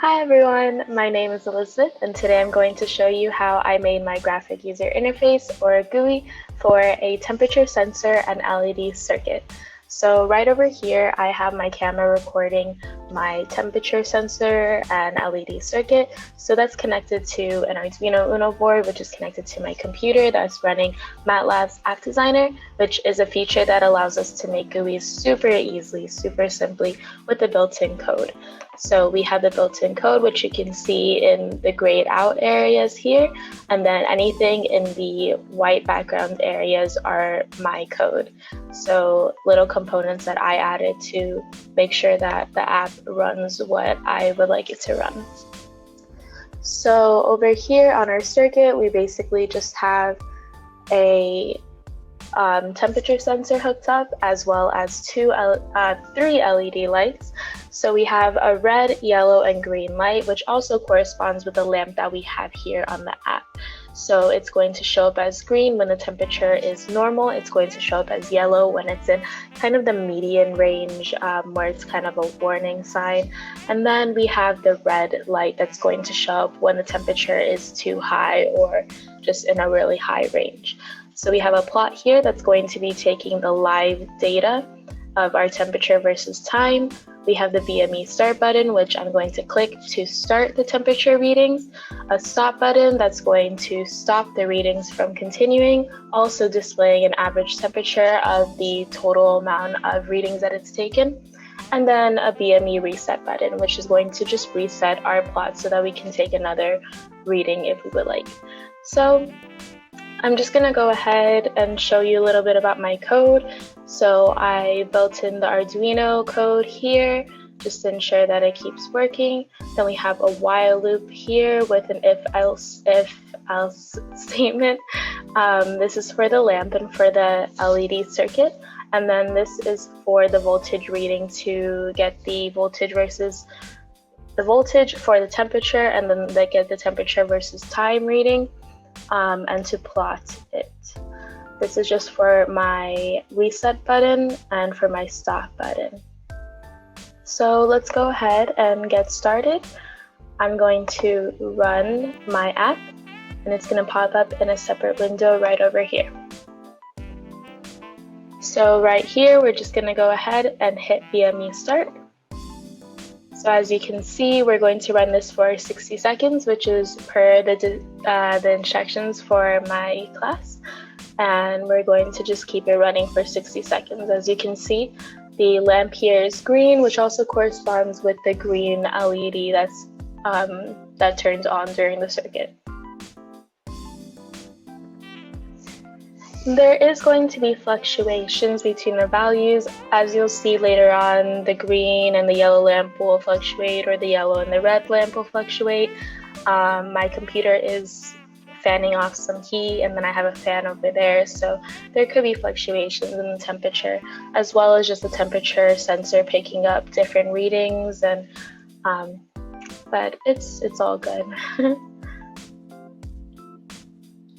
Hi everyone, my name is Elizabeth and today I'm going to show you how I made my graphic user interface or GUI for a temperature sensor and LED circuit. So right over here I have my camera recording my temperature sensor and LED circuit. So that's connected to an Arduino Uno board, which is connected to my computer that's running MATLAB's App Designer, which is a feature that allows us to make GUIs super easily, super simply with the built-in code. So we have the built-in code, which you can see in the grayed out areas here, and then anything in the white background areas are my code. So little components that I added to make sure that the app runs what I would like it to run. So over here on our circuit, we basically just have a temperature sensor hooked up, as well as three LED lights. So we have a red, yellow, and green light, which also corresponds with the lamp that we have here on the app. So it's going to show up as green when the temperature is normal. It's going to show up as yellow when it's in kind of the median range, where it's kind of a warning sign. And then we have the red light that's going to show up when the temperature is too high or just in a really high range. So we have a plot here that's going to be taking the live data of our temperature versus time. We have the BME start button, which I'm going to click to start the temperature readings, a stop button that's going to stop the readings from continuing, also displaying an average temperature of the total amount of readings that it's taken, and then a BME reset button, which is going to just reset our plot so that we can take another reading if we would like. So I'm just going to go ahead and show you a little bit about my code. So I built in the Arduino code here just to ensure that it keeps working. Then we have a while loop here with an if else statement. This is for the lamp and for the LED circuit. And then this is for the voltage reading to get the voltage versus the voltage for the temperature, and then they get the temperature versus time reading. And to plot it. This is just for my reset button and for my stop button. So let's go ahead and get started. I'm going to run my app, and it's going to pop up in a separate window right over here. So right here, we're just going to go ahead and hit BME start. So as you can see, we're going to run this for 60 seconds, which is per the instructions for my class. And we're going to just keep it running for 60 seconds. As you can see, the lamp here is green, which also corresponds with the green LED that turns on during the circuit. There is going to be fluctuations between the values. As you'll see later on, the green and the yellow lamp will fluctuate, or the yellow and the red lamp will fluctuate. My computer is fanning off some heat, and then I have a fan over there, so there could be fluctuations in the temperature, as well as just the temperature sensor picking up different readings, and but it's all good.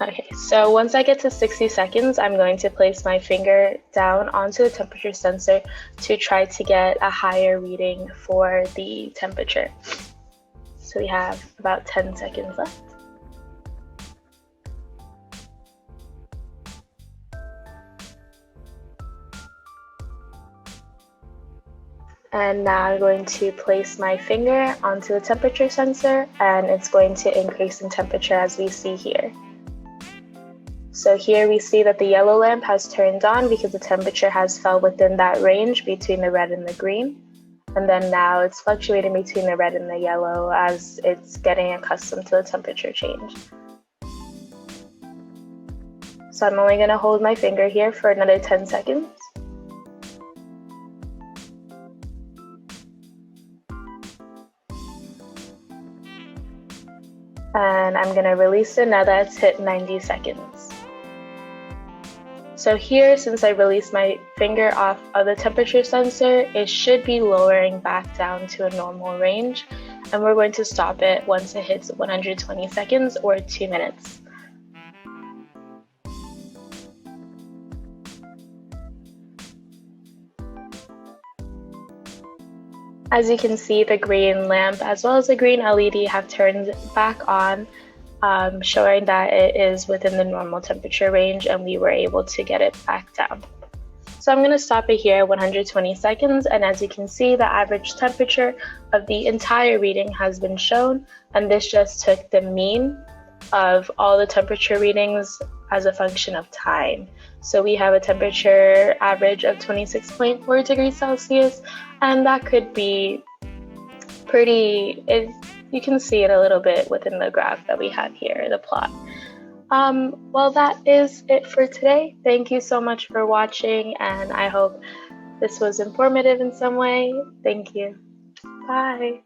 Okay, so once I get to 60 seconds, I'm going to place my finger down onto the temperature sensor to try to get a higher reading for the temperature. So we have about 10 seconds left. And now I'm going to place my finger onto the temperature sensor, and it's going to increase in temperature as we see here. So here we see that the yellow lamp has turned on because the temperature has fell within that range between the red and the green. And then now it's fluctuating between the red and the yellow as it's getting accustomed to the temperature change. So I'm only going to hold my finger here for another 10 seconds. And I'm going to release it now that it's hit 90 seconds. So here, since I released my finger off of the temperature sensor, it should be lowering back down to a normal range, and we're going to stop it once it hits 120 seconds or 2 minutes. As you can see, the green lamp as well as the green LED have turned back on, showing that it is within the normal temperature range and we were able to get it back down. So I'm going to stop it here at 120 seconds, and as you can see, the average temperature of the entire reading has been shown, and this just took the mean of all the temperature readings as a function of time. So we have a temperature average of 26.4 degrees Celsius, and that could be pretty, you can see it a little bit within the graph that we have here, the plot. Well, that is it for today. Thank you so much for watching, and I hope this was informative in some way. Thank you. Bye.